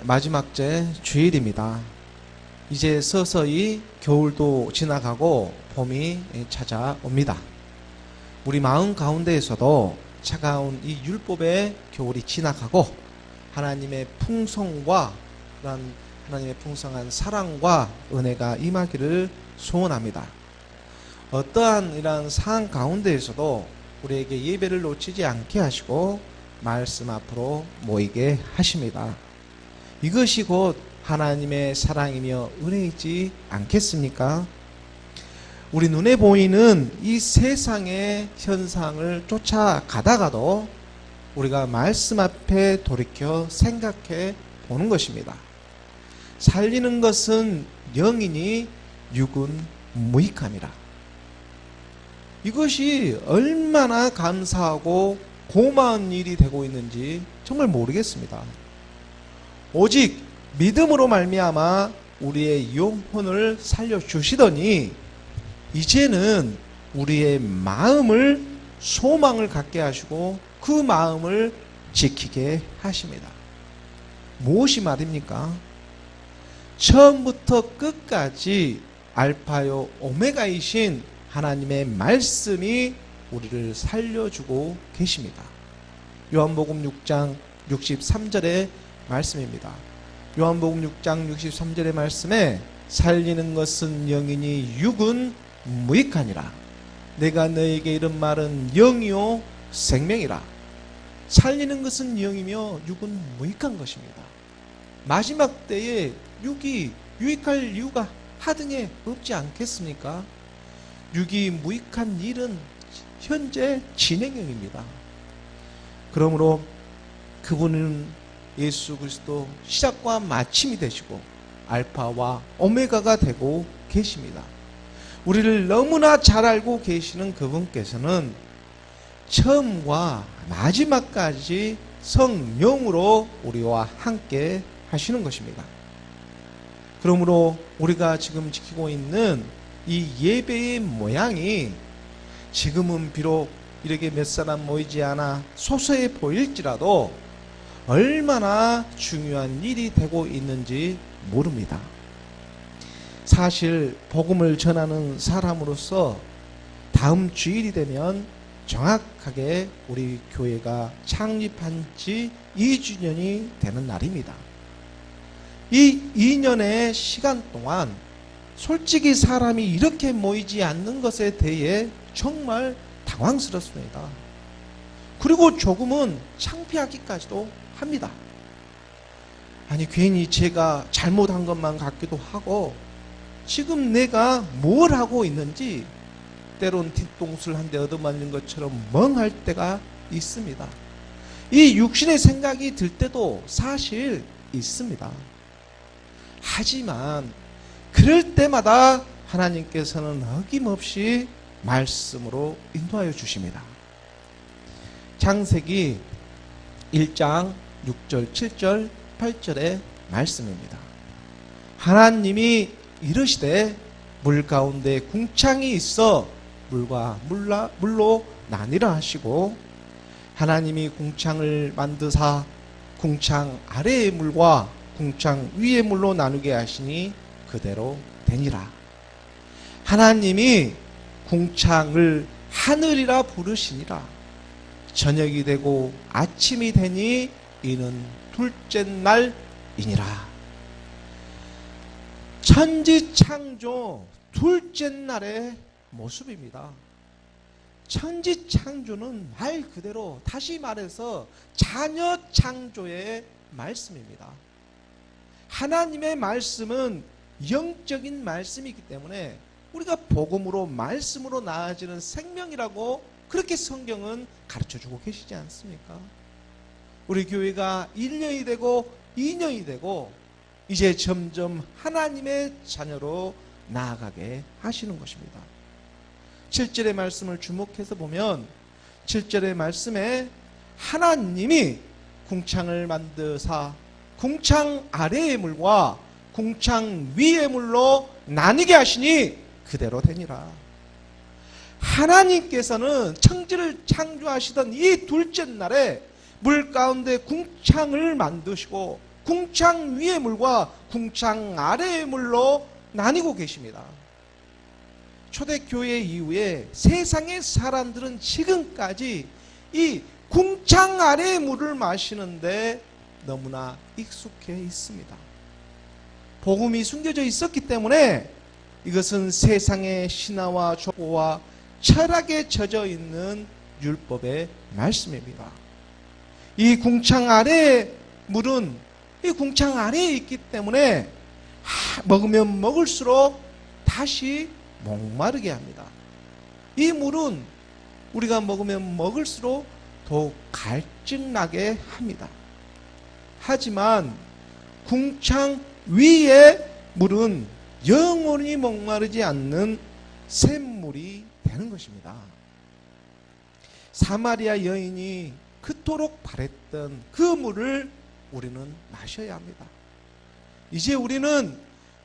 마지막째 주일입니다. 이제 서서히 겨울도 지나가고 봄이 찾아옵니다. 우리 마음 가운데에서도 차가운 이 율법의 겨울이 지나가고 하나님의 풍성과 그런 하나님의 풍성한 사랑과 은혜가 임하기를 소원합니다. 어떠한 이러한 상황 가운데에서도 우리에게 예배를 놓치지 않게 하시고 말씀 앞으로 모이게 하십니다. 이것이 곧 하나님의 사랑이며 은혜이지 않겠습니까? 우리 눈에 보이는 이 세상의 현상을 쫓아가다가도 우리가 말씀 앞에 돌이켜 생각해 보는 것입니다. 살리는 것은 영이니 육은 무익함이라. 이것이 얼마나 감사하고 고마운 일이 되고 있는지 정말 모르겠습니다. 오직 믿음으로 말미암아 우리의 영혼을 살려주시더니 이제는 우리의 마음을 소망을 갖게 하시고 그 마음을 지키게 하십니다. 무엇이 말입니까? 처음부터 끝까지 알파요 오메가이신 하나님의 말씀이 우리를 살려주고 계십니다. 요한복음 6장 63절의 말씀입니다. 요한복음 6장 63절의 말씀에 살리는 것은 영이니 육은 무익하니라. 내가 너에게 이른 말은 영이요 생명이라. 살리는 것은 영이며 육은 무익한 것입니다. 마지막 때에 육이 유익할 이유가 하등에 없지 않겠습니까? 육이 무익한 일은 현재 진행형입니다. 그러므로 그분은 예수 그리스도 시작과 마침이 되시고 알파와 오메가가 되고 계십니다. 우리를 너무나 잘 알고 계시는 그분께서는 처음과 마지막까지 성령으로 우리와 함께 하시는 것입니다. 그러므로 우리가 지금 지키고 있는 이 예배의 모양이 지금은 비록 이렇게 몇 사람 모이지 않아 소소해 보일지라도 얼마나 중요한 일이 되고 있는지 모릅니다. 사실 복음을 전하는 사람으로서 다음 주일이 되면 정확하게 우리 교회가 창립한 지 2주년이 되는 날입니다. 이 2년의 시간 동안 솔직히 사람이 이렇게 모이지 않는 것에 대해 정말 당황스럽습니다. 그리고 조금은 창피하기까지도 합니다. 아니 괜히 제가 잘못한 것만 같기도 하고 지금 내가 뭘 하고 있는지 때론 뒤통수를 한 대 얻어맞는 것처럼 멍할 때가 있습니다. 이 육신의 생각이 들 때도 사실 있습니다. 하지만 그럴 때마다 하나님께서는 어김없이 말씀으로 인도하여 주십니다. 창세기 1장 6절, 7절, 8절의 말씀입니다. 하나님이 이르시되 물 가운데 궁창이 있어 물과 물로 나뉘라 하시고 하나님이 궁창을 만드사 궁창 아래의 물과 궁창 위의 물로 나누게 하시니 그대로 되니라. 하나님이 궁창을 하늘이라 부르시니라. 저녁이 되고 아침이 되니 이는 둘째 날이니라. 천지창조 둘째 날의 모습입니다. 천지창조는 말 그대로 다시 말해서 자녀창조의 말씀입니다. 하나님의 말씀은 영적인 말씀이기 때문에 우리가 복음으로 말씀으로 나아지는 생명이라고 그렇게 성경은 가르쳐주고 계시지 않습니까? 우리 교회가 1년이 되고 2년이 되고 이제 점점 하나님의 자녀로 나아가게 하시는 것입니다. 7절의 말씀을 주목해서 보면 7절의 말씀에 하나님이 궁창을 만드사 궁창 아래의 물과 궁창 위의 물로 나뉘게 하시니 그대로 되니라. 하나님께서는 천지를 창조하시던 이 둘째 날에 물 가운데 궁창을 만드시고 궁창 위의 물과 궁창 아래의 물로 나뉘고 계십니다. 초대교회 이후에 세상의 사람들은 지금까지 이 궁창 아래의 물을 마시는데 너무나 익숙해 있습니다. 복음이 숨겨져 있었기 때문에 이것은 세상의 신화와 족보와 철학에 젖어 있는 율법의 말씀입니다. 이 궁창 아래의 물은 이 궁창 아래에 있기 때문에 먹으면 먹을수록 다시 목마르게 합니다. 이 물은 우리가 먹으면 먹을수록 더욱 갈증나게 합니다. 하지만 궁창 위의 물은 영원히 목마르지 않는 샘물이 되는 것입니다. 사마리아 여인이 그토록 바랬던 그 물을 우리는 마셔야 합니다. 이제 우리는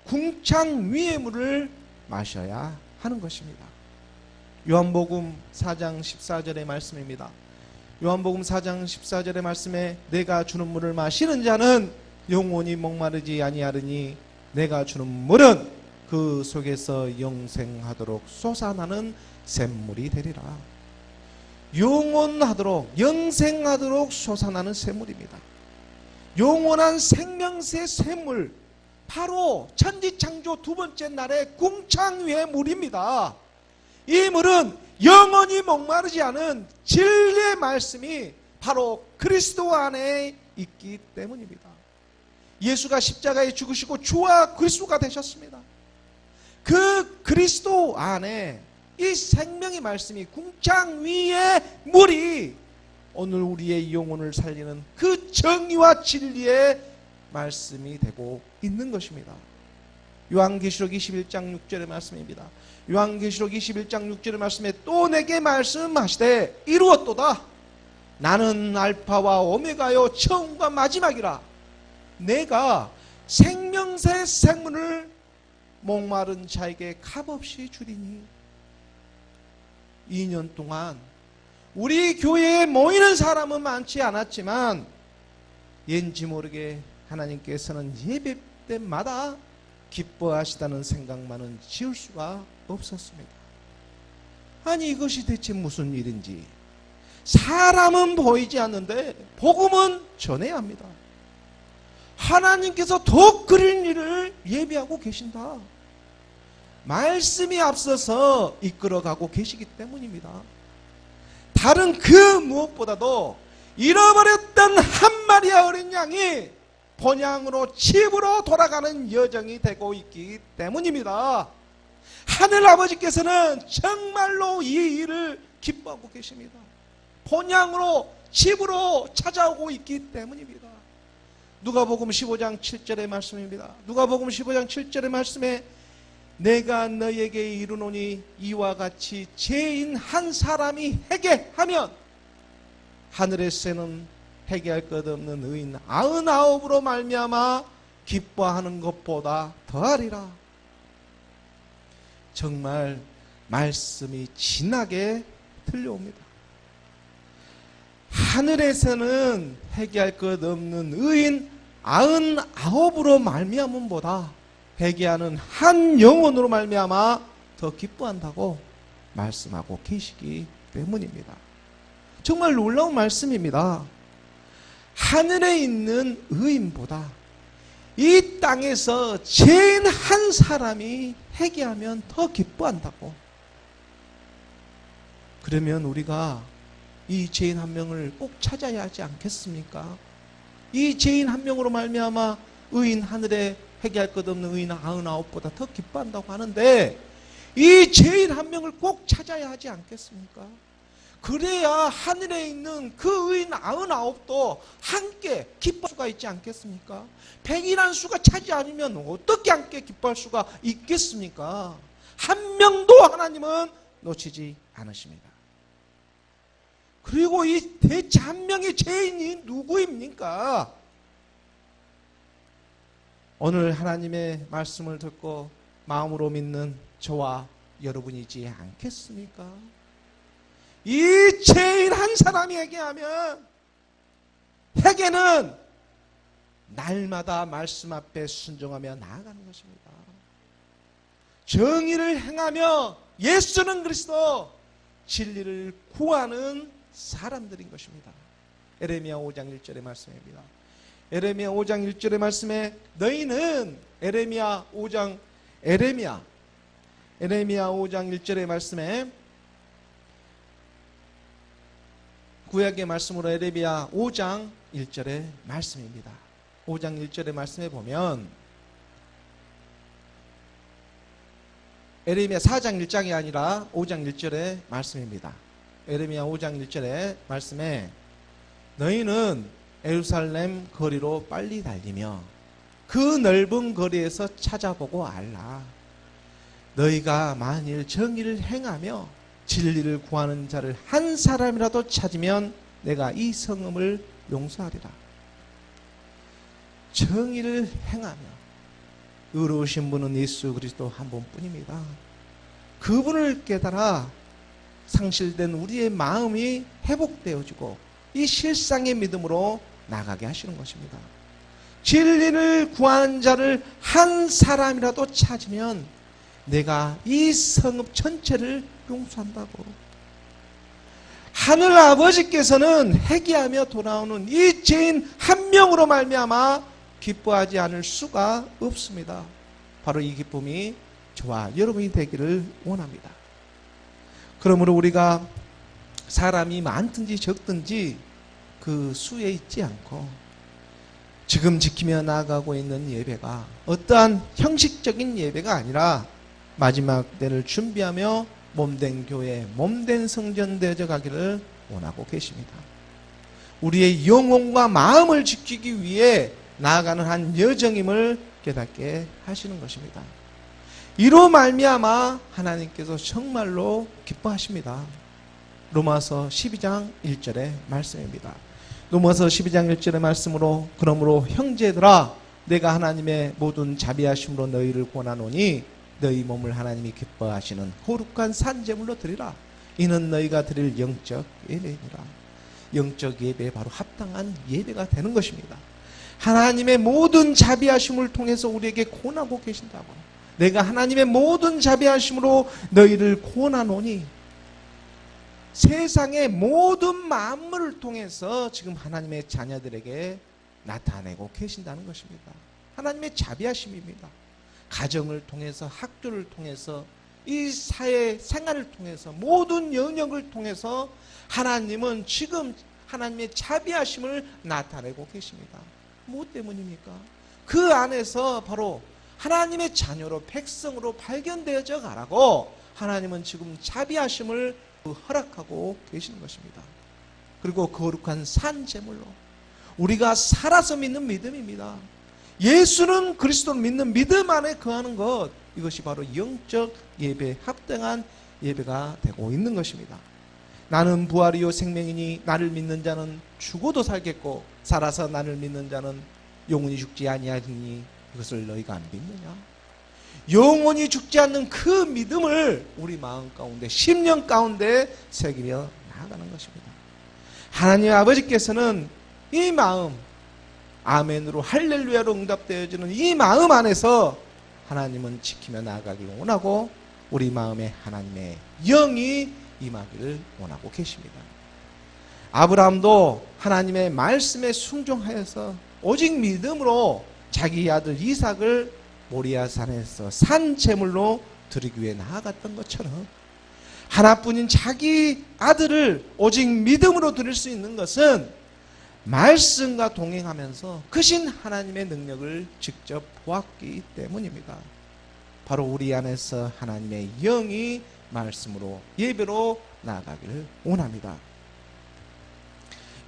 궁창 위의 물을 마셔야 하는 것입니다. 요한복음 4장 14절의 말씀입니다. 요한복음 4장 14절의 말씀에 내가 주는 물을 마시는 자는 영원히 목마르지 아니하리니 내가 주는 물은 그 속에서 영생하도록 솟아나는 샘물이 되리라. 영원하도록 영생하도록 솟아나는 샘물입니다. 영원한 생명새 샘물, 바로 천지창조 두 번째 날의 궁창 위의 물입니다. 이 물은 영원히 목마르지 않은 진리의 말씀이 바로 그리스도 안에 있기 때문입니다. 예수가 십자가에 죽으시고 주와 그리스도가 되셨습니다. 그 그리스도 안에 이 생명의 말씀이 궁창 위의 물이 오늘 우리의 영혼을 살리는 그 정의와 진리의 말씀이 되고 있는 것입니다. 요한계시록 21장 6절의 말씀입니다. 요한계시록 21장 6절의 말씀에 또 내게 말씀하시되 이루었도다. 나는 알파와 오메가요 처음과 마지막이라. 내가 생명새 생문을 목마른 자에게 값없이 주리니. 2년 동안 우리 교회에 모이는 사람은 많지 않았지만 왠지 모르게 하나님께서는 예배 때마다 기뻐하시다는 생각만은 지울 수가 없었습니다. 아니 이것이 대체 무슨 일인지. 사람은 보이지 않는데 복음은 전해야 합니다. 하나님께서 더욱 그런 일을 예비하고 계신다. 말씀이 앞서서 이끌어가고 계시기 때문입니다. 다른 그 무엇보다도 잃어버렸던 한 마리의 어린 양이 본향으로 집으로 돌아가는 여정이 되고 있기 때문입니다. 하늘아버지께서는 정말로 이 일을 기뻐하고 계십니다. 본향으로 집으로 찾아오고 있기 때문입니다. 누가복음 15장 7절의 말씀입니다. 누가복음 15장 7절의 말씀에 내가 너에게 이르노니 이와 같이 죄인 한 사람이 회개하면 하늘에서는 회개할 것 없는 의인 99으로 말미암아 기뻐하는 것보다 더하리라. 정말 말씀이 진하게 들려옵니다. 하늘에서는 회개할 것 없는 의인 99으로 말미암음보다 회개하는 한 영혼으로 말미암아 더 기뻐한다고 말씀하고 계시기 때문입니다. 정말 놀라운 말씀입니다. 하늘에 있는 의인보다 이 땅에서 죄인 한 사람이 회개하면 더 기뻐한다고. 그러면 우리가 이 죄인 한 명을 꼭 찾아야 하지 않겠습니까? 이 죄인 한 명으로 말미암아 의인 하늘에 회개할 것 없는 의인 99보다 더 기뻐한다고 하는데 이 죄인 한 명을 꼭 찾아야 하지 않겠습니까? 그래야 하늘에 있는 그 의인 99도 함께 기뻐할 수가 있지 않겠습니까? 100이라는 수가 차지 않으면 어떻게 함께 기뻐할 수가 있겠습니까? 한 명도 하나님은 놓치지 않으십니다. 그리고 이 대체 한 명의 죄인이 누구입니까? 오늘 하나님의 말씀을 듣고 마음으로 믿는 저와 여러분이지 않겠습니까? 이 죄인 한 사람이 회개하면 회개는 날마다 말씀 앞에 순종하며 나아가는 것입니다. 정의를 행하며 예수는 그리스도, 진리를 구하는 사람들인 것입니다. 에레미야 5장 1절의 말씀입니다. 에레미야 5장 1절의 말씀에 너희는 에레미야 5장 1절의 말씀에 구약의 말씀으로 에레미야 5장 1절의 말씀입니다. 5장 1절의 말씀에 보면 에레미야 4장 1장이 아니라 5장 1절의 말씀입니다. 에레미야 5장 1절의 말씀에 너희는 예루살렘 거리로 빨리 달리며 그 넓은 거리에서 찾아보고 알라. 너희가 만일 정의를 행하며 진리를 구하는 자를 한 사람이라도 찾으면 내가 이 성읍을 용서하리라. 정의를 행하며, 의로우신 분은 예수 그리스도 한 분뿐입니다. 그분을 깨달아 상실된 우리의 마음이 회복되어지고 이 실상의 믿음으로 나가게 하시는 것입니다. 진리를 구하는 자를 한 사람이라도 찾으면 내가 이 성읍 전체를 용서한다고. 하늘 아버지께서는 회개하며 돌아오는 이 죄인 한 명으로 말미암아 기뻐하지 않을 수가 없습니다. 바로 이 기쁨이 저와 여러분이 되기를 원합니다. 그러므로 우리가 사람이 많든지 적든지 그 수에 있지 않고 지금 지키며 나아가고 있는 예배가 어떠한 형식적인 예배가 아니라 마지막 때를 준비하며 몸된 교회, 몸된 성전 되어져 가기를 원하고 계십니다. 우리의 영혼과 마음을 지키기 위해 나아가는 한 여정임을 깨닫게 하시는 것입니다. 이로 말미암아 하나님께서 정말로 기뻐하십니다. 로마서 12장 1절의 말씀입니다. 로마서 12장 1절의 말씀으로 그러므로 형제들아 내가 하나님의 모든 자비하심으로 너희를 권하노니 너희 몸을 하나님이 기뻐하시는 거룩한 산제물로 드리라. 이는 너희가 드릴 영적 예배이니라. 영적 예배에 바로 합당한 예배가 되는 것입니다. 하나님의 모든 자비하심을 통해서 우리에게 권하고 계신다고. 내가 하나님의 모든 자비하심으로 너희를 권하노니, 세상의 모든 만물을 통해서 지금 하나님의 자녀들에게 나타내고 계신다는 것입니다. 하나님의 자비하심입니다. 가정을 통해서, 학교를 통해서, 이 사회 생활을 통해서, 모든 영역을 통해서 하나님은 지금 하나님의 자비하심을 나타내고 계십니다. 무엇 때문입니까? 그 안에서 바로 하나님의 자녀로, 백성으로 발견되어져 가라고 하나님은 지금 자비하심을 허락하고 계시는 것입니다. 그리고 거룩한 산제물로 우리가 살아서 믿는 믿음입니다. 예수는 그리스도를 믿는 믿음 안에 거하는 것, 이것이 바로 영적 예배에 합당한 예배가 되고 있는 것입니다. 나는 부활이요 생명이니 나를 믿는 자는 죽어도 살겠고 살아서 나를 믿는 자는 영원히 죽지 아니하리니 이것을 너희가 안 믿느냐? 영원히 죽지 않는 그 믿음을 우리 마음 가운데, 심령 가운데 새기며 나아가는 것입니다. 하나님 아버지께서는 이 마음, 아멘으로 할렐루야로 응답되어지는 이 마음 안에서 하나님은 지키며 나아가기 원하고 우리 마음에 하나님의 영이 임하기를 원하고 계십니다. 아브라함도 하나님의 말씀에 순종하여서 오직 믿음으로 자기 아들 이삭을 모리아산에서 산 제물로 드리기 위해 나아갔던 것처럼 하나뿐인 자기 아들을 오직 믿음으로 드릴 수 있는 것은 말씀과 동행하면서 크신 하나님의 능력을 직접 보았기 때문입니다. 바로 우리 안에서 하나님의 영이 말씀으로 예배로 나아가기를 원합니다.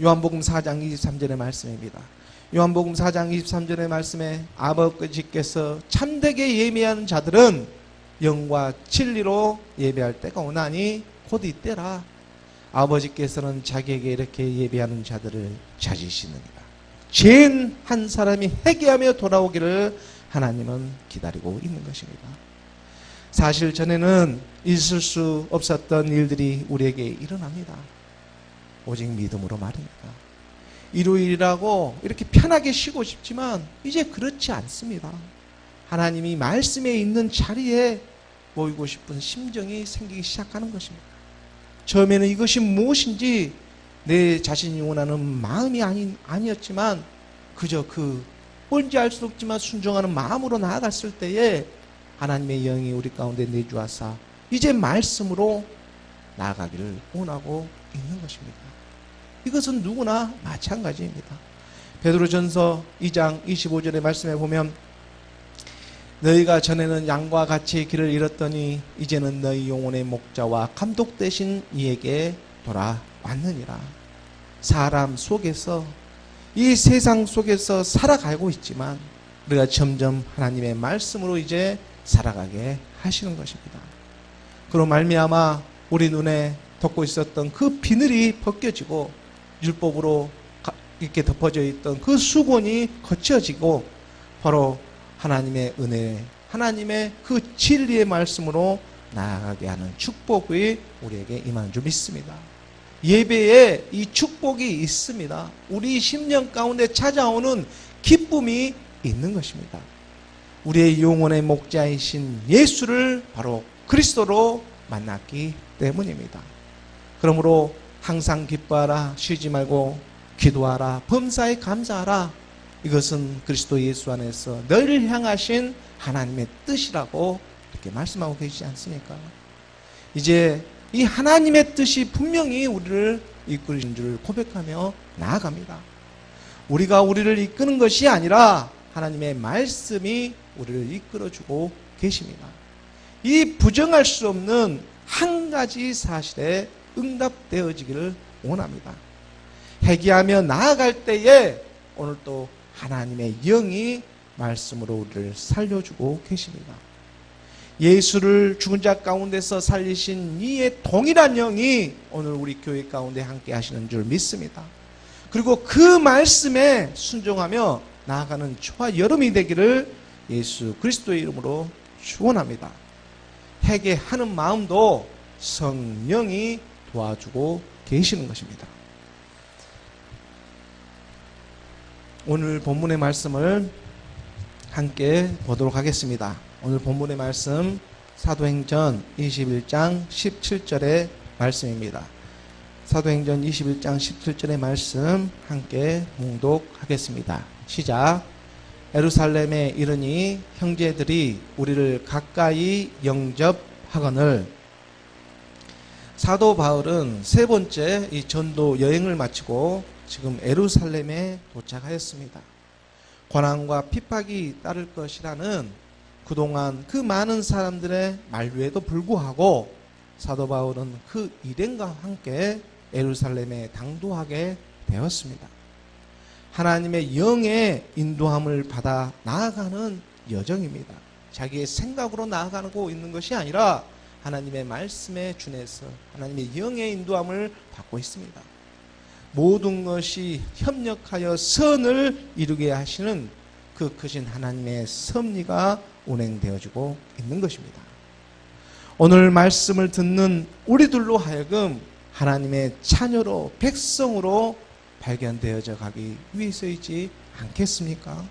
요한복음 4장 23절의 말씀입니다. 요한복음 4장 23절의 말씀에 아버지께서 참되게 예배하는 자들은 영과 진리로 예배할 때가 오나니 곧 이때라. 아버지께서는 자기에게 이렇게 예배하는 자들을 찾으시느니라. 죄인 한 사람이 회개하며 돌아오기를 하나님은 기다리고 있는 것입니다. 사실 전에는 있을 수 없었던 일들이 우리에게 일어납니다. 오직 믿음으로 말입니다. 일요일이라고 이렇게 편하게 쉬고 싶지만 이제 그렇지 않습니다. 하나님이 말씀에 있는 자리에 모이고 싶은 심정이 생기기 시작하는 것입니다. 처음에는 이것이 무엇인지 내 자신이 원하는 마음이 아니었지만 그저 뭔지 알 수 없지만 순종하는 마음으로 나아갔을 때에 하나님의 영이 우리 가운데 내주하사 이제 말씀으로 나아가기를 원하고 있는 것입니다. 이것은 누구나 마찬가지입니다. 베드로전서 2장 25절의 말씀에 보면 너희가 전에는 양과 같이 길을 잃었더니 이제는 너희 영혼의 목자와 감독 되신 이에게 돌아왔느니라. 사람 속에서 이 세상 속에서 살아가고 있지만 우리가 점점 하나님의 말씀으로 이제 살아가게 하시는 것입니다. 그로 말미암아 우리 눈에 덮고 있었던 그 비늘이 벗겨지고 율법으로 이렇게 덮어져 있던 그 수건이 거쳐지고 바로 하나님의 은혜, 하나님의 그 진리의 말씀으로 나아가게 하는 축복이 우리에게 임한 줄 믿습니다. 예배에 이 축복이 있습니다. 우리 심령 가운데 찾아오는 기쁨이 있는 것입니다. 우리의 영혼의 목자이신 예수를 바로 그리스도로 만났기 때문입니다. 그러므로 항상 기뻐하라, 쉬지 말고 기도하라, 범사에 감사하라. 이것은 그리스도 예수 안에서 너희를 향하신 하나님의 뜻이라고 이렇게 말씀하고 계시지 않습니까? 이제 이 하나님의 뜻이 분명히 우리를 이끌는 줄 고백하며 나아갑니다. 우리가 우리를 이끄는 것이 아니라 하나님의 말씀이 우리를 이끌어주고 계십니다. 이 부정할 수 없는 한 가지 사실에 응답되어지기를 원합니다. 회개하며 나아갈 때에 오늘 또 하나님의 영이 말씀으로 우리를 살려주고 계십니다. 예수를 죽은 자 가운데서 살리신 이의 동일한 영이 오늘 우리 교회 가운데 함께 하시는 줄 믿습니다. 그리고 그 말씀에 순종하며 나아가는 저와 여러분이 되기를 예수 그리스도의 이름으로 축원합니다. 회개하는 마음도 성령이 도와주고 계시는 것입니다. 오늘 본문의 말씀을 함께 보도록 하겠습니다. 오늘 본문의 말씀 사도행전 21장 17절의 말씀입니다. 사도행전 21장 17절의 말씀 함께 봉독하겠습니다. 시작. 예루살렘에 이르니 형제들이 우리를 가까이 영접하거늘. 사도 바울은 세 번째 이 전도 여행을 마치고 지금 예루살렘에 도착하였습니다. 고난과 핍박이 따를 것이라는 그동안 그 많은 사람들의 만류에도 불구하고 사도 바울은 그 일행과 함께 예루살렘에 당도하게 되었습니다. 하나님의 영의 인도함을 받아 나아가는 여정입니다. 자기의 생각으로 나아가고 있는 것이 아니라 하나님의 말씀에 준해서 하나님의 영의 인도함을 받고 있습니다. 모든 것이 협력하여 선을 이루게 하시는 그 크신 하나님의 섭리가 운행되어지고 있는 것입니다. 오늘 말씀을 듣는 우리들로 하여금 하나님의 자녀로 백성으로 발견되어져 가기 위해서이지 않겠습니까?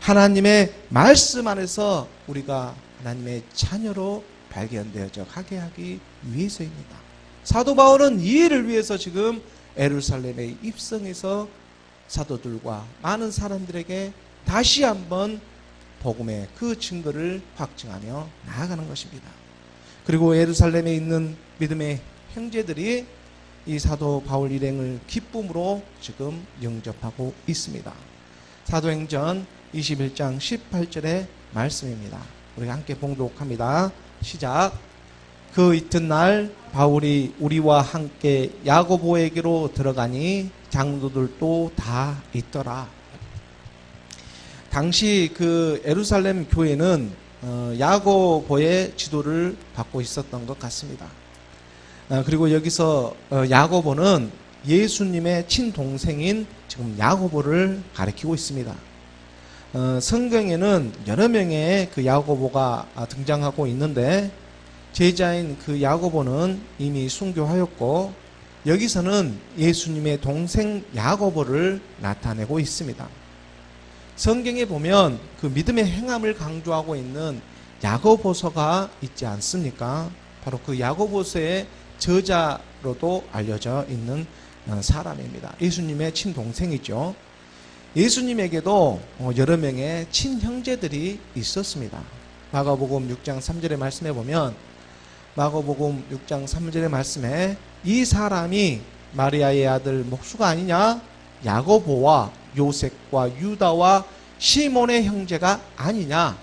하나님의 말씀 안에서 우리가 하나님의 자녀로 발견되어져 가게 하기 위해서입니다. 사도 바울은 이 일을 위해서 지금 예루살렘에 입성해서 사도들과 많은 사람들에게 다시 한번 복음의 그 증거를 확증하며 나아가는 것입니다. 그리고 예루살렘에 있는 믿음의 형제들이 이 사도 바울 일행을 기쁨으로 지금 영접하고 있습니다. 사도행전 21장 18절의 말씀입니다. 우리가 함께 봉독합니다. 시작. 그 이튿날 바울이 우리와 함께 야고보에게로 들어가니 장로들도 다 있더라. 당시 그 예루살렘 교회는 야고보의 지도를 받고 있었던 것 같습니다. 그리고 여기서 야고보는 예수님의 친동생인 지금 야고보를 가리키고 있습니다. 성경에는 여러 명의 그 야고보가 등장하고 있는데 제자인 그 야고보는 이미 순교하였고 여기서는 예수님의 동생 야고보를 나타내고 있습니다. 성경에 보면 그 믿음의 행함을 강조하고 있는 야고보서가 있지 않습니까? 바로 그 야고보서의 저자로도 알려져 있는 사람입니다. 예수님의 친동생이죠. 예수님에게도 여러 명의 친형제들이 있었습니다. 마가복음 6장 3절의 말씀에 보면, 마가복음 6장 3절의 말씀에 이 사람이 마리아의 아들 목수가 아니냐? 야고보와 요셉과 유다와 시몬의 형제가 아니냐?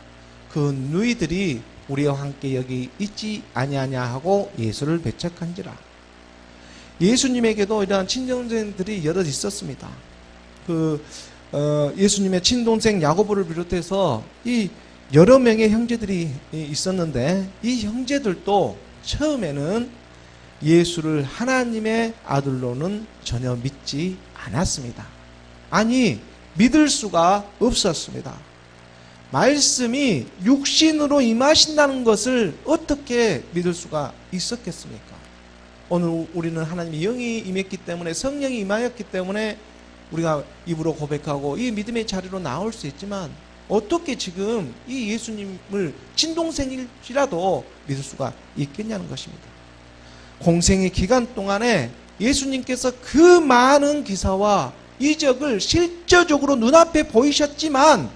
그 누이들이 우리와 함께 여기 있지 아니하냐 하고 예수를 배척한지라. 예수님에게도 이러한 친동생들이 여럿 있었습니다. 예수님의 친동생 야고보를 비롯해서 이 여러 명의 형제들이 있었는데, 이 형제들도 처음에는 예수를 하나님의 아들로는 전혀 믿지 않았습니다. 아니, 믿을 수가 없었습니다. 말씀이 육신으로 임하신다는 것을 어떻게 믿을 수가 있었겠습니까? 오늘 우리는 하나님의 영이 임했기 때문에, 성령이 임하였기 때문에 우리가 입으로 고백하고 이 믿음의 자리로 나올 수 있지만, 어떻게 지금 이 예수님을 친동생일지라도 믿을 수가 있겠냐는 것입니다. 공생의 기간 동안에 예수님께서 그 많은 기사와 이적을 실제적으로 눈앞에 보이셨지만,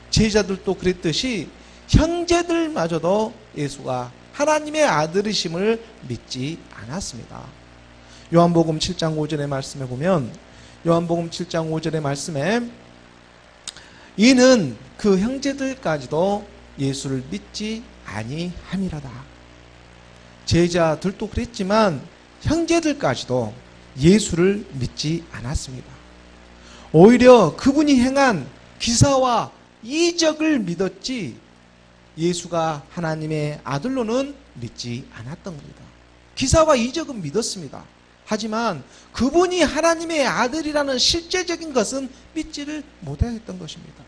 제자들도 그랬듯이 형제들마저도 예수가 하나님의 아들이심을 믿지 않았습니다. 요한복음 7장 5절의 말씀에 보면, 요한복음 7장 5절의 말씀에 이는 그 형제들까지도 예수를 믿지 아니함이라다. 제자들도 그랬지만 형제들까지도 예수를 믿지 않았습니다. 오히려 그분이 행한 기사와 이적을 믿었지 예수가 하나님의 아들로는 믿지 않았던 겁니다. 기사와 이적은 믿었습니다. 하지만 그분이 하나님의 아들이라는 실제적인 것은 믿지를 못했던 것입니다.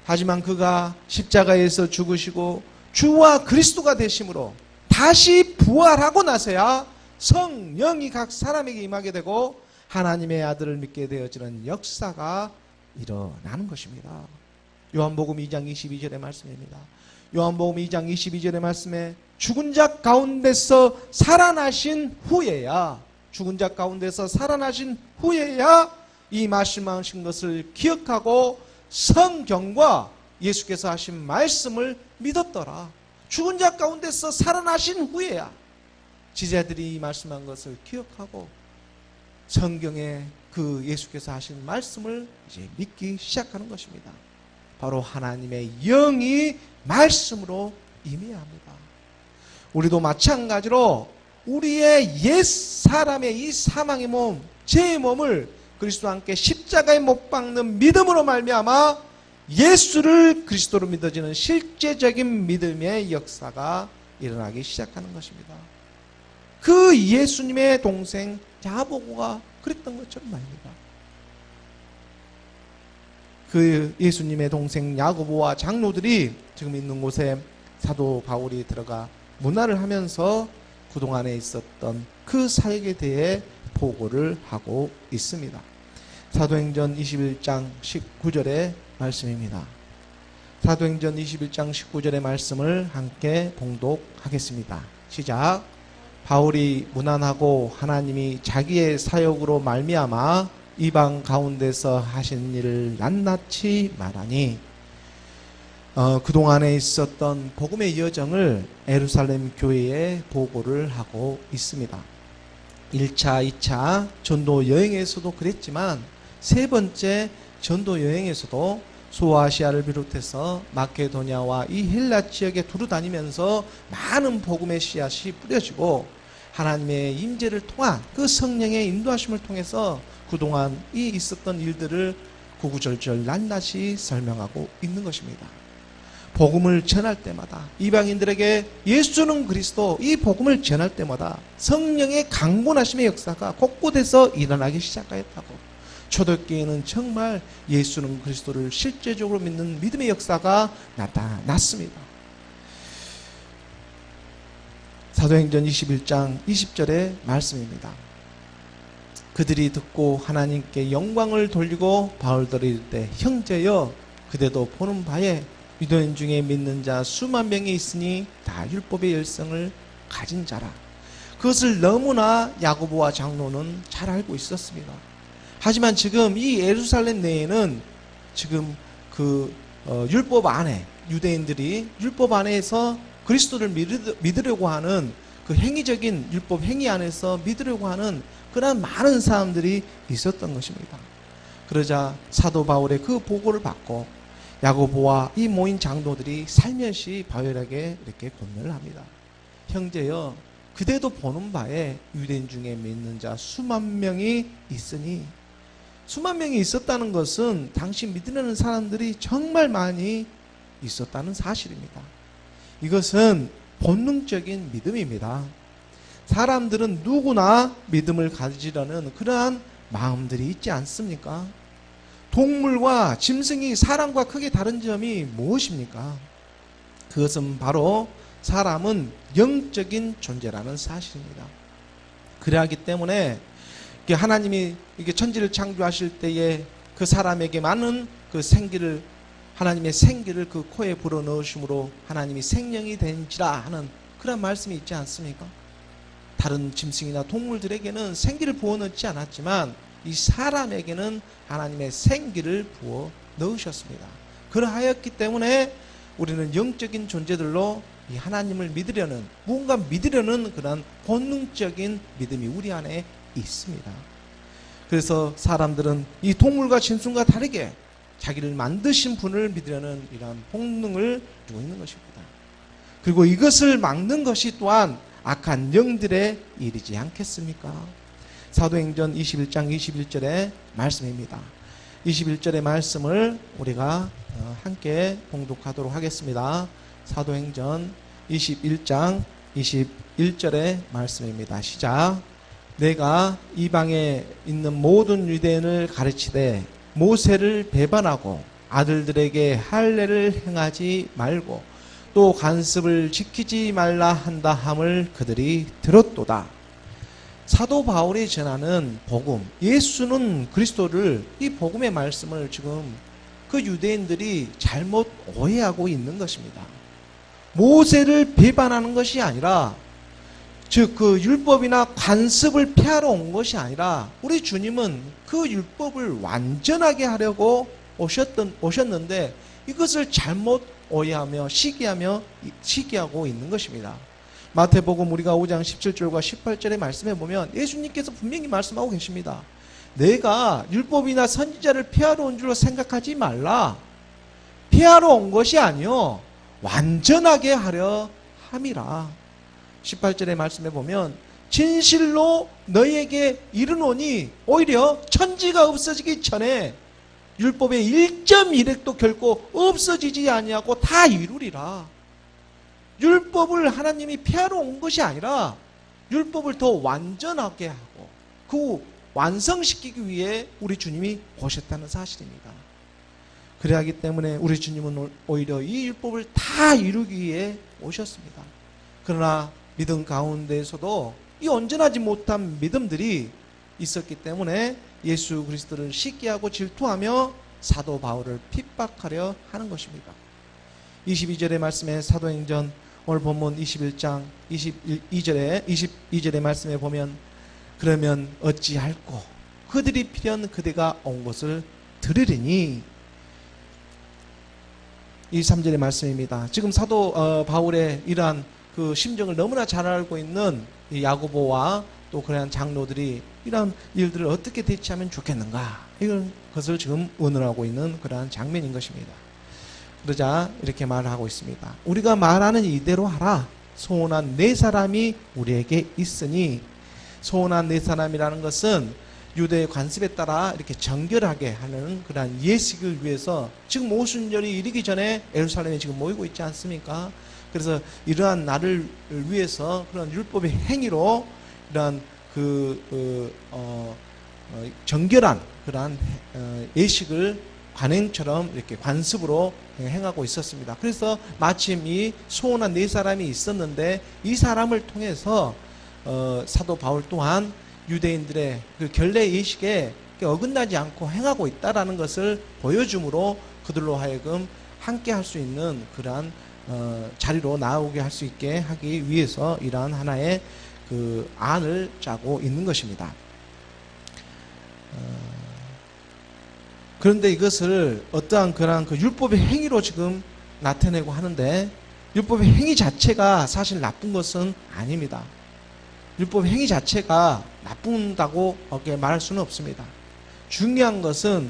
하지만 그가 십자가에서 죽으시고 주와 그리스도가 되심으로 다시 부활하고 나서야 성령이 각 사람에게 임하게 되고 하나님의 아들을 믿게 되어지는 역사가 일어나는 것입니다. 요한복음 2장 22절의 말씀입니다. 요한복음 2장 22절의 말씀에 죽은 자 가운데서 살아나신 후에야, 죽은 자 가운데서 살아나신 후에야 이 말씀하신 것을 기억하고 성경과 예수께서 하신 말씀을 믿었더라. 죽은 자 가운데서 살아나신 후에야 지자들이 이 말씀한 것을 기억하고 성경에 그 예수께서 하신 말씀을 이제 믿기 시작하는 것입니다. 바로 하나님의 영이 말씀으로 임해야 합니다. 우리도 마찬가지로 우리의 옛 사람의 이 사망의 몸, 제 몸을 그리스도와 함께 십자가에 못 박는 믿음으로 말미암아 예수를 그리스도로 믿어지는 실제적인 믿음의 역사가 일어나기 시작하는 것입니다. 그 예수님의 동생 야고보가 그랬던 것처럼 말입니다. 그 예수님의 동생 야고보와 장로들이 지금 있는 곳에 사도 바울이 들어가 문화를 하면서 그동안에 있었던 그 사역에 대해 보고를 하고 있습니다. 사도행전 21장 19절의 말씀입니다. 사도행전 21장 19절의 말씀을 함께 봉독하겠습니다. 시작. 바울이 문안하고 하나님이 자기의 사역으로 말미암아 이방 가운데서 하신 일을 낱낱이 말하니, 그동안에 있었던 복음의 여정을 예루살렘 교회에 보고를 하고 있습니다. 1차, 2차 전도 여행에서도 그랬지만 세 번째 전도 여행에서도 소아시아를 비롯해서 마케도냐와 이 헬라 지역에 두루 다니면서 많은 복음의 씨앗이 뿌려지고 하나님의 임재를 통한 그 성령의 인도하심을 통해서 그동안 이 있었던 일들을 구구절절 낱낱이 설명하고 있는 것입니다. 복음을 전할 때마다 이방인들에게 예수는 그리스도, 이 복음을 전할 때마다 성령의 강권하심의 역사가 곳곳에서 일어나기 시작하였다고. 초대교회는 정말 예수는 그리스도를 실제적으로 믿는 믿음의 역사가 나타났습니다. 사도행전 21장 20절의 말씀입니다. 그들이 듣고 하나님께 영광을 돌리고 바울들이 이르되 형제여 그대도 보는 바에 유대인 중에 믿는 자 수만 명이 있으니 다 율법의 열성을 가진 자라. 그것을 너무나 야고보와 장로는 잘 알고 있었습니다. 하지만 지금 이 예루살렘 내에는 지금 율법 안에 유대인들이 율법 안에서 그리스도를 믿으려고 하는 그 행위적인 율법 행위 안에서 믿으려고 하는 그런 많은 사람들이 있었던 것입니다. 그러자 사도 바울의 그 보고를 받고 야고보와 이 모인 장로들이 살며시 바울에게 이렇게 권면을 합니다. 형제여 그대도 보는 바에 유대인 중에 믿는 자 수만 명이 있으니, 수만 명이 있었다는 것은 당시 믿으려는 사람들이 정말 많이 있었다는 사실입니다. 이것은 본능적인 믿음입니다. 사람들은 누구나 믿음을 가지려는 그러한 마음들이 있지 않습니까? 동물과 짐승이 사람과 크게 다른 점이 무엇입니까? 그것은 바로 사람은 영적인 존재라는 사실입니다. 그러하기 때문에 하나님이 천지를 창조하실 때에 그 사람에게 많은 그 생기를, 하나님의 생기를 그 코에 불어넣으심으로 하나님이 생명이 된지라 하는 그런 말씀이 있지 않습니까? 다른 짐승이나 동물들에게는 생기를 부어 넣지 않았지만 이 사람에게는 하나님의 생기를 부어 넣으셨습니다. 그러하였기 때문에 우리는 영적인 존재들로 이 하나님을 믿으려는, 무언가 믿으려는 그런 본능적인 믿음이 우리 안에 있습니다. 그래서 사람들은 이 동물과 짐승과 다르게 자기를 만드신 분을 믿으려는 이러한 본능을 가지고 있는 것입니다. 그리고 이것을 막는 것이 또한 악한 영들의 일이지 않겠습니까? 사도행전 21장 21절의 말씀입니다. 21절의 말씀을 우리가 함께 봉독하도록 하겠습니다. 사도행전 21장 21절의 말씀입니다. 시작. 내가 이방에 있는 모든 유대인을 가르치되 모세를 배반하고 아들들에게 할례를 행하지 말고 또 관습을 지키지 말라 한다 함을 그들이 들었도다. 사도 바울이 전하는 복음, 예수는 그리스도를, 이 복음의 말씀을 지금 그 유대인들이 잘못 오해하고 있는 것입니다. 모세를 배반하는 것이 아니라, 즉 그 율법이나 관습을 피하러 온 것이 아니라 우리 주님은 그 율법을 완전하게 하려고 오셨는데 이것을 잘못 오해하며 시기하고 있는 것입니다. 마태복음 우리가 5장 17절과 18절의 말씀에 보면 예수님께서 분명히 말씀하고 계십니다. 내가 율법이나 선지자를 피하러 온 줄로 생각하지 말라. 피하러 온 것이 아니요 완전하게 하려 함이라. 18절의 말씀에 보면 진실로 너희에게 이르노니 오히려 천지가 없어지기 전에 율법의 1.1획도 결코 없어지지 아니하고 다 이루리라. 율법을 하나님이 피하러 온 것이 아니라 율법을 더 완전하게 하고 그 완성시키기 위해 우리 주님이 오셨다는 사실입니다. 그래야하기 때문에 우리 주님은 오히려 이 율법을 다 이루기 위해 오셨습니다. 그러나 믿음 가운데에서도 이 온전하지 못한 믿음들이 있었기 때문에 예수 그리스도를 시기하고 질투하며 사도 바울을 핍박하려 하는 것입니다. 22절의 말씀에 사도행전 오늘 본문 21장 22절의 말씀에 보면 그러면 어찌할꼬 그들이 필연 그대가 온 것을 들으리니, 이 3절의 말씀입니다. 지금 사도 바울의 이러한 그 심정을 너무나 잘 알고 있는 이 야고보와 또 그러한 장로들이 이런 일들을 어떻게 대처하면 좋겠는가, 이런 것을 지금 의논하고 있는 그러한 장면인 것입니다. 그러자 이렇게 말하고 있습니다. 우리가 말하는 이대로 하라. 소원한 네 사람이 우리에게 있으니, 소원한 네 사람이라는 것은 유대의 관습에 따라 이렇게 정결하게 하는 그러한 예식을 위해서 지금 오순절이 이르기 전에 예루살렘에 지금 모이고 있지 않습니까? 그래서 이러한 날을 위해서 그런 율법의 행위로 이러한 정결한 그러한 예식을 관행처럼 이렇게 관습으로 행하고 있었습니다. 그래서 마침 이 소원한 네 사람이 있었는데 이 사람을 통해서 사도 바울 또한 유대인들의 그 결례 예식에 어긋나지 않고 행하고 있다라는 것을 보여줌으로 그들로 하여금 함께 할 수 있는 그러한 자리로 나오게 할 수 있게 하기 위해서 이러한 하나의 그 안을 짜고 있는 것입니다. 그런데 이것을 어떠한 그러한 그 율법의 행위로 지금 나타내고 하는데, 율법의 행위 자체가 사실 나쁜 것은 아닙니다. 율법의 행위 자체가 나쁜다고 말할 수는 없습니다. 중요한 것은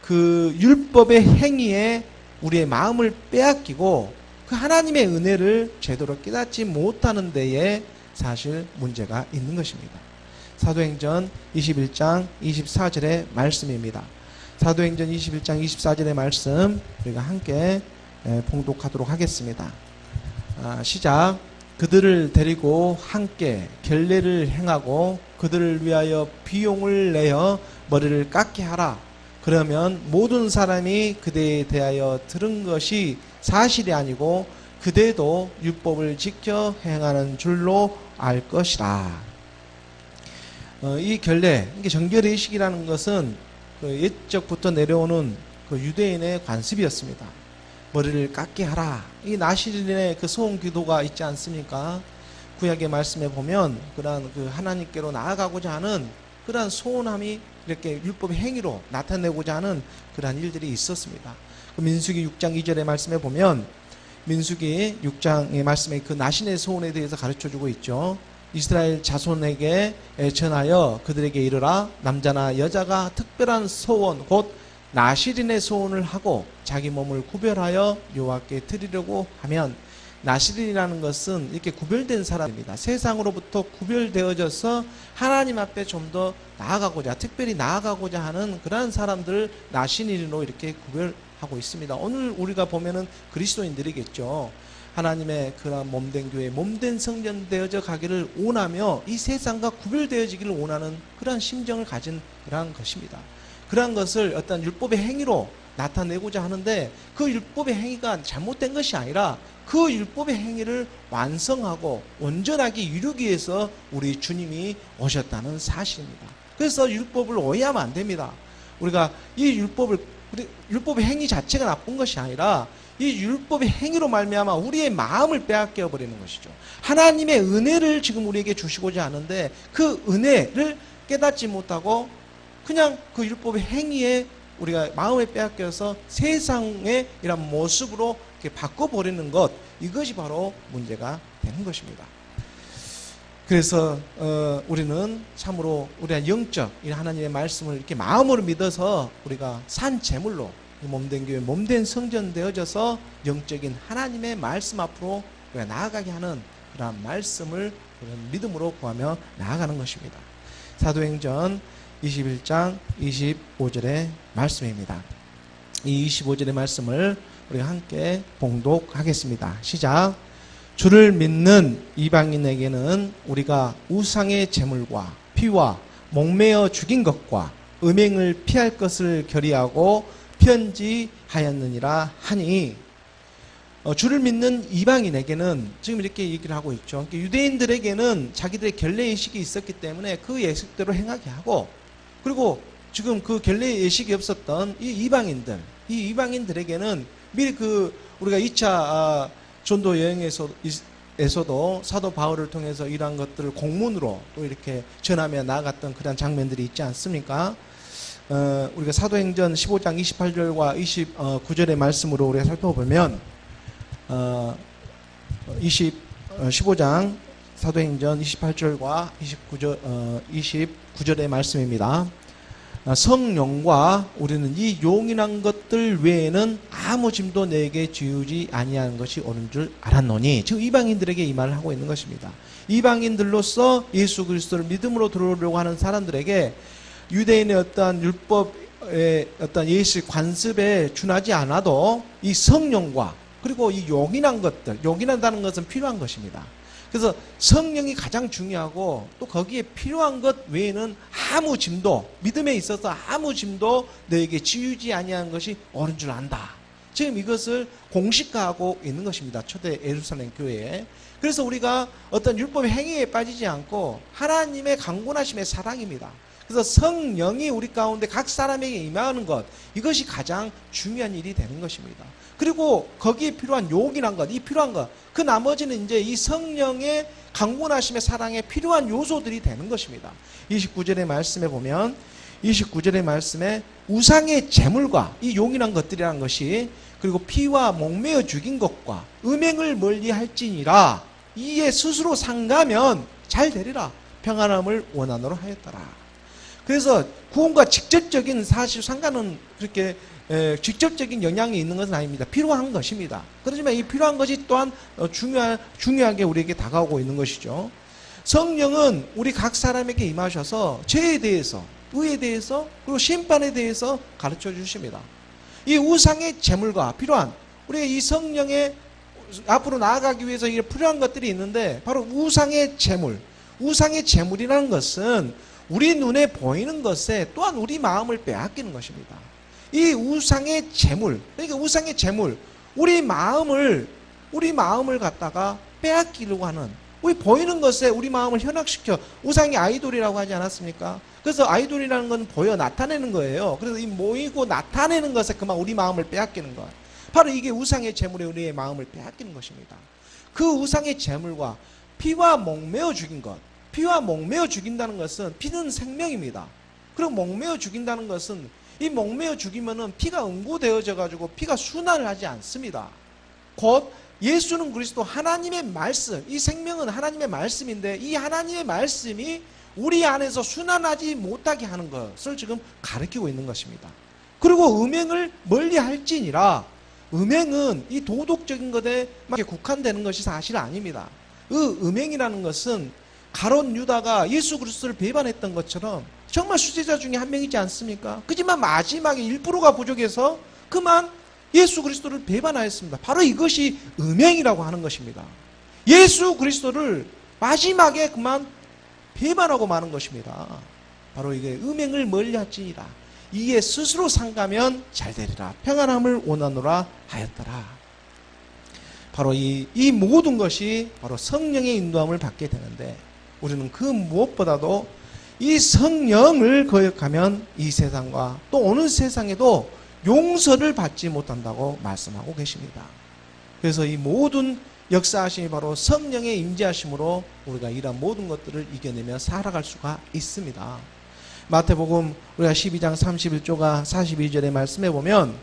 그 율법의 행위에 우리의 마음을 빼앗기고 그 하나님의 은혜를 제대로 깨닫지 못하는 데에 사실 문제가 있는 것입니다. 사도행전 21장 24절의 말씀입니다. 사도행전 21장 24절의 말씀 우리가 함께 봉독하도록 하겠습니다. 시작. 그들을 데리고 함께 결례를 행하고 그들을 위하여 비용을 내어 머리를 깎게 하라. 그러면 모든 사람이 그대에 대하여 들은 것이 사실이 아니고 그대도 율법을 지켜 행하는 줄로 알 것이라. 이 결례, 이게 정결의식이라는 것은 그 옛적부터 내려오는 그 유대인의 관습이었습니다. 머리를 깎게 하라. 이 나시린의 그 소원 기도가 있지 않습니까? 구약의 말씀에 보면 그러한 그 하나님께로 나아가고자 하는 그러한 소원함이 이렇게 율법의 행위로 나타내고자 하는 그러한 일들이 있었습니다. 그 민수기 6장 2절의 말씀에 보면 민수기 6장의 말씀에 그 나신의 소원에 대해서 가르쳐주고 있죠. 이스라엘 자손에게 전하여 그들에게 이르라. 남자나 여자가 특별한 소원 곧 나시린의 소원을 하고 자기 몸을 구별하여 여호와께 드리려고 하면, 나시린이라는 것은 이렇게 구별된 사람입니다. 세상으로부터 구별되어져서 하나님 앞에 좀 더 나아가고자, 특별히 나아가고자 하는 그러한 사람들을 나시린으로 이렇게 구별하고 있습니다. 오늘 우리가 보면은 그리스도인들이겠죠. 하나님의 그러한 몸된 교회, 몸된 성전 되어져 가기를 원하며 이 세상과 구별되어지기를 원하는 그러한 심정을 가진 그러한 것입니다. 그러한 것을 어떤 율법의 행위로 나타내고자 하는데, 그 율법의 행위가 잘못된 것이 아니라 그 율법의 행위를 완성하고 온전하게 이루기 위해서 우리 주님이 오셨다는 사실입니다. 그래서 율법을 오해하면 안 됩니다. 우리가 이 율법의 행위 자체가 나쁜 것이 아니라 이 율법의 행위로 말미암아 우리의 마음을 빼앗겨 버리는 것이죠. 하나님의 은혜를 지금 우리에게 주시고자 하는데 그 은혜를 깨닫지 못하고 그냥 그 율법의 행위에 우리가 마음에 빼앗겨서 세상의 이런 모습으로 이렇게 바꿔버리는 것, 이것이 바로 문제가 되는 것입니다. 그래서 우리는 참으로 우리가 영적 하나님의 말씀을 이렇게 마음으로 믿어서 우리가 산 제물로 몸된 교회, 몸된 성전 되어져서 영적인 하나님의 말씀 앞으로 우리가 나아가게 하는 그런 말씀을 믿음으로 구하며 나아가는 것입니다. 사도행전 21장 25절의 말씀입니다. 이 25절의 말씀을 우리가 함께 봉독하겠습니다. 시작. 주를 믿는 이방인에게는 우리가 우상의 제물과 피와 목매어 죽인 것과 음행을 피할 것을 결의하고 편지하였느니라 하니, 주를 믿는 이방인에게는 지금 이렇게 얘기를 하고 있죠. 유대인들에게는 자기들의 결례 예식이 있었기 때문에 그 예식대로 행하게 하고, 그리고 지금 그 결례 예식이 없었던 이 이방인들에게는 미리 우리가 2차 전도 여행에서도 사도 바울을 통해서 이러한 것들을 공문으로 또 이렇게 전하며 나아갔던 그런 장면들이 있지 않습니까? 우리가 사도행전 15장 28절과 29절의 말씀으로 우리가 살펴보면 15장 사도행전 28절과 29절의 말씀입니다. 성령과 우리는 이 용인한 것들 외에는 아무 짐도 내게 지우지 아니하는 것이 옳은 줄 알았노니, 지금 이방인들에게 이 말을 하고 있는 것입니다. 이방인들로서 예수 그리스도를 믿음으로 들어오려고 하는 사람들에게 유대인의 어떠한 율법의 어떤 예식 관습에 준하지 않아도 이 성령과 그리고 이 용인한 것들, 용인한다는 것은 필요한 것입니다. 그래서 성령이 가장 중요하고 또 거기에 필요한 것 외에는 아무 짐도, 믿음에 있어서 아무 짐도 너에게 지우지 아니하는 것이 옳은 줄 안다. 지금 이것을 공식화하고 있는 것입니다. 초대 예루살렘 교회에. 그래서 우리가 어떤 율법의 행위에 빠지지 않고 하나님의 강권하심의 사랑입니다. 그래서 성령이 우리 가운데 각 사람에게 임하는 것, 이것이 가장 중요한 일이 되는 것입니다. 그리고 거기에 필요한 요긴한 것, 이 필요한 것, 그 나머지는 이제 이 성령의 강권하심의 사랑에 필요한 요소들이 되는 것입니다. 29절의 말씀에 보면 29절의 말씀에 우상의 제물과 이 용인한 것들이라는 것이 그리고 피와 목매어 죽인 것과 음행을 멀리할지니라 이에 스스로 상가면 잘 되리라 평안함을 원하노라 하였더라. 그래서 구원과 직접적인 사실 상관은 그렇게 직접적인 영향이 있는 것은 아닙니다. 필요한 것입니다. 그렇지만 이 필요한 것이 또한 중요하게 우리에게 다가오고 있는 것이죠. 성령은 우리 각 사람에게 임하셔서 죄에 대해서, 의에 대해서, 그리고 심판에 대해서 가르쳐 주십니다. 이 우상의 제물과 필요한 우리가 이 성령의 앞으로 나아가기 위해서 필요한 것들이 있는데 바로 우상의 제물, 우상의 제물이라는 것은 우리 눈에 보이는 것에 또한 우리 마음을 빼앗기는 것입니다. 이 우상의 제물, 그러니까 우상의 제물, 우리 마음을 갖다가 빼앗기려고 하는, 우리 보이는 것에 우리 마음을 현혹시켜, 우상이 아이돌이라고 하지 않았습니까? 그래서 아이돌이라는 건 보여 나타내는 거예요. 그래서 이 모이고 나타내는 것에 그만 우리 마음을 빼앗기는 것. 바로 이게 우상의 제물에 우리의 마음을 빼앗기는 것입니다. 그 우상의 제물과 피와 목매어 죽인 것, 피와 목매어 죽인다는 것은 피는 생명입니다. 그리고 목매어 죽인다는 것은 이 목매어 죽이면은 피가 응고되어져 가지고 피가 순환을 하지 않습니다. 곧 예수는 그리스도 하나님의 말씀, 이 생명은 하나님의 말씀인데 이 하나님의 말씀이 우리 안에서 순환하지 못하게 하는 것을 지금 가르치고 있는 것입니다. 그리고 음행을 멀리 할지니라, 음행은 이 도덕적인 것에 국한되는 것이 사실 아닙니다. 그 음행이라는 것은 가롯 유다가 예수 그리스도를 배반했던 것처럼 정말 수제자 중에 한 명이지 않습니까? 그지만 마지막에 1%가 부족해서 그만 예수 그리스도를 배반하였습니다. 바로 이것이 음행이라고 하는 것입니다. 예수 그리스도를 마지막에 그만 배반하고 마는 것입니다. 바로 이게 음행을 멀리할지니라 이에 스스로 상가면 잘되리라 평안함을 원하노라 하였더라. 바로 이 모든 것이 바로 성령의 인도함을 받게 되는데 우리는 그 무엇보다도 이 성령을 거역하면 이 세상과 또 오는 세상에도 용서를 받지 못한다고 말씀하고 계십니다. 그래서 이 모든 역사하심이 바로 성령의 임재하심으로 우리가 이러한 모든 것들을 이겨내며 살아갈 수가 있습니다. 마태복음 우리가 12장 31조가 42절의 말씀에 보면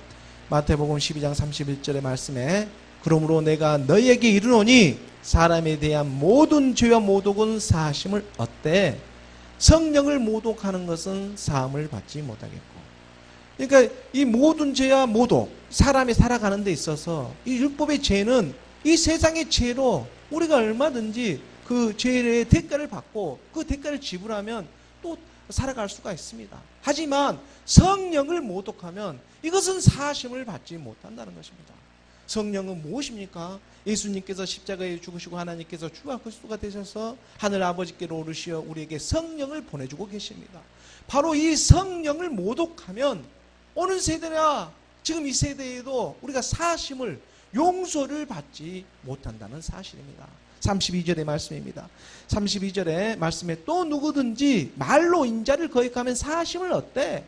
마태복음 12장 31절의 말씀에 그러므로 내가 너희에게 이르노니 사람에 대한 모든 죄와 모독은 사하심을 얻되 성령을 모독하는 것은 사함을 받지 못하겠고. 그러니까 이 모든 죄와 모독, 사람이 살아가는 데 있어서 이 율법의 죄는 이 세상의 죄로 우리가 얼마든지 그 죄의 대가를 받고 그 대가를 지불하면 또 살아갈 수가 있습니다. 하지만 성령을 모독하면 이것은 사하심을 받지 못한다는 것입니다. 성령은 무엇입니까? 예수님께서 십자가에 죽으시고 하나님께서 주와 그리스도가 되셔서 하늘 아버지께로 오르시어 우리에게 성령을 보내주고 계십니다. 바로 이 성령을 모독하면 오는 세대나 지금 이 세대에도 우리가 사하심을 용서를 받지 못한다는 사실입니다. 32절의 말씀입니다. 32절의 말씀에 또 누구든지 말로 인자를 거역하면 사하심을 얻되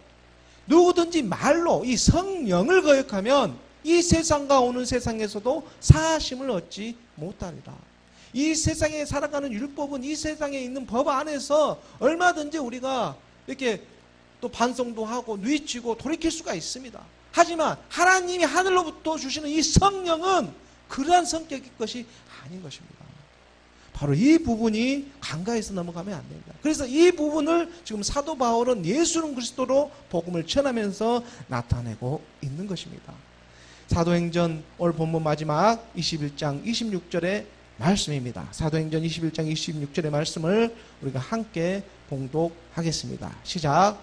누구든지 말로 이 성령을 거역하면 이 세상과 오는 세상에서도 사하심을 얻지 못하리라. 이 세상에 살아가는 율법은 이 세상에 있는 법 안에서 얼마든지 우리가 이렇게 또 반성도 하고 뉘치고 돌이킬 수가 있습니다. 하지만 하나님이 하늘로부터 주시는 이 성령은 그러한 성격의 것이 아닌 것입니다. 바로 이 부분이 간과해서 넘어가면 안 됩니다. 그래서 이 부분을 지금 사도 바울은 예수는 그리스도로 복음을 전하면서 나타내고 있는 것입니다. 사도행전 오늘 본문 마지막 21장 26절의 말씀입니다. 사도행전 21장 26절의 말씀을 우리가 함께 봉독하겠습니다. 시작.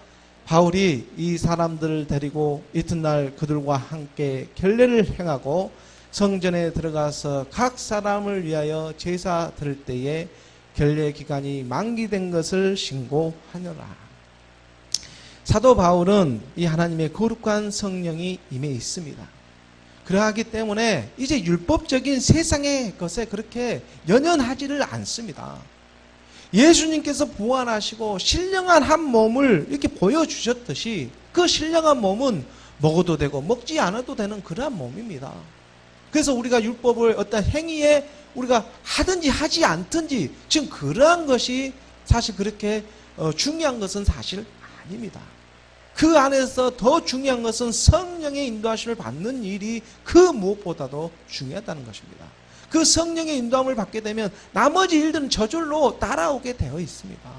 바울이 이 사람들을 데리고 이튿날 그들과 함께 결례를 행하고 성전에 들어가서 각 사람을 위하여 제사 드릴 때에 결례 기간이 만기된 것을 신고하느라. 사도 바울은 이 하나님의 거룩한 성령이 임해 있습니다. 그러하기 때문에 이제 율법적인 세상의 것에 그렇게 연연하지를 않습니다. 예수님께서 부활하시고 신령한 한 몸을 이렇게 보여주셨듯이 그 신령한 몸은 먹어도 되고 먹지 않아도 되는 그러한 몸입니다. 그래서 우리가 율법을 어떤 행위에 우리가 하든지 하지 않든지 지금 그러한 것이 사실 그렇게 중요한 것은 사실 아닙니다. 그 안에서 더 중요한 것은 성령의 인도하심을 받는 일이 그 무엇보다도 중요하다는 것입니다. 그 성령의 인도함을 받게 되면 나머지 일들은 저절로 따라오게 되어 있습니다.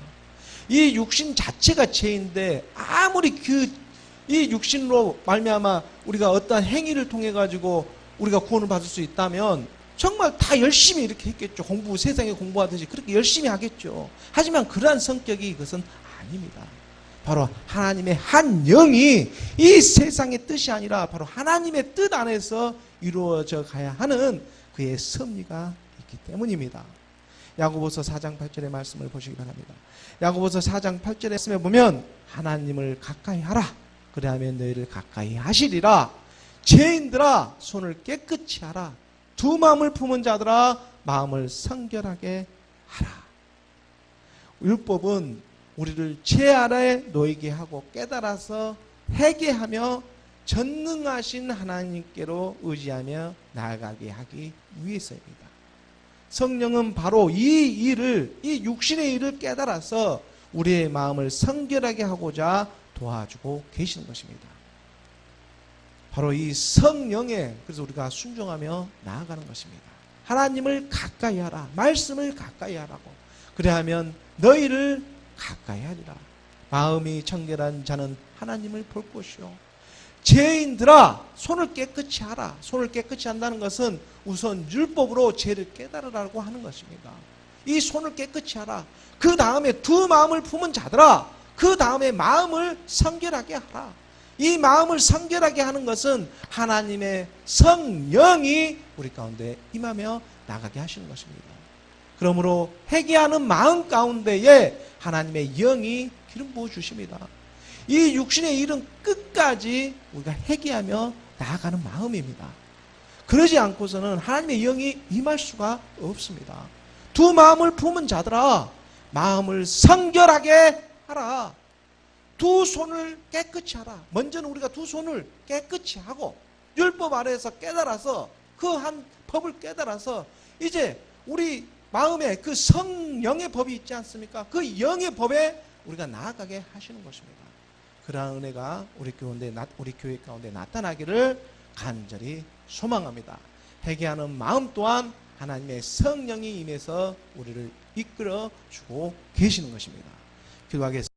이 육신 자체가 죄인데 아무리 이 육신으로 말미암아 우리가 어떠한 행위를 통해 가지고 우리가 구원을 받을 수 있다면 정말 다 열심히 이렇게 했겠죠. 세상에 공부하듯이 그렇게 열심히 하겠죠. 하지만 그러한 성격이 이것은 아닙니다. 바로 하나님의 한 영이 이 세상의 뜻이 아니라 바로 하나님의 뜻 안에서 이루어져 가야 하는 그의 섭리가 있기 때문입니다. 야고보서 4장 8절의 말씀을 보시기 바랍니다. 야고보서 4장 8절의 말씀에 보면 하나님을 가까이 하라. 그래야면 너희를 가까이 하시리라. 죄인들아 손을 깨끗이 하라. 두 마음을 품은 자들아 마음을 성결하게 하라. 율법은 우리를 죄 아래에 놓이게 하고 깨달아서 회개하며 전능하신 하나님께로 의지하며 나아가게 하기 위해서입니다. 성령은 바로 이 육신의 일을 깨달아서 우리의 마음을 성결하게 하고자 도와주고 계시는 것입니다. 바로 이 성령에 그래서 우리가 순종하며 나아가는 것입니다. 하나님을 가까이 하라. 말씀을 가까이 하라고. 그래야면 너희를 가까이 하리라. 마음이 청결한 자는 하나님을 볼 것이요. 죄인들아 손을 깨끗이 하라. 손을 깨끗이 한다는 것은 우선 율법으로 죄를 깨달으라고 하는 것입니다. 이 손을 깨끗이 하라. 그 다음에 두 마음을 품은 자들아 그 다음에 마음을 성결하게 하라. 이 마음을 성결하게 하는 것은 하나님의 성령이 우리 가운데 임하며 나가게 하시는 것입니다. 그러므로 회개하는 마음 가운데에 하나님의 영이 기름 부어 주십니다. 이 육신의 일은 끝까지 우리가 회개하며 나아가는 마음입니다. 그러지 않고서는 하나님의 영이 임할 수가 없습니다. 두 마음을 품은 자들아 마음을 성결하게 하라. 두 손을 깨끗이 하라. 먼저는 우리가 두 손을 깨끗이 하고 율법 아래에서 깨달아서 그 한 법을 깨달아서 이제 우리 마음에 그 성령의 법이 있지 않습니까? 그 영의 법에 우리가 나아가게 하시는 것입니다. 그러한 은혜가 우리 교회 가운데 나타나기를 간절히 소망합니다. 회개하는 마음 또한 하나님의 성령이 임해서 우리를 이끌어 주고 계시는 것입니다. 기도하겠습니다.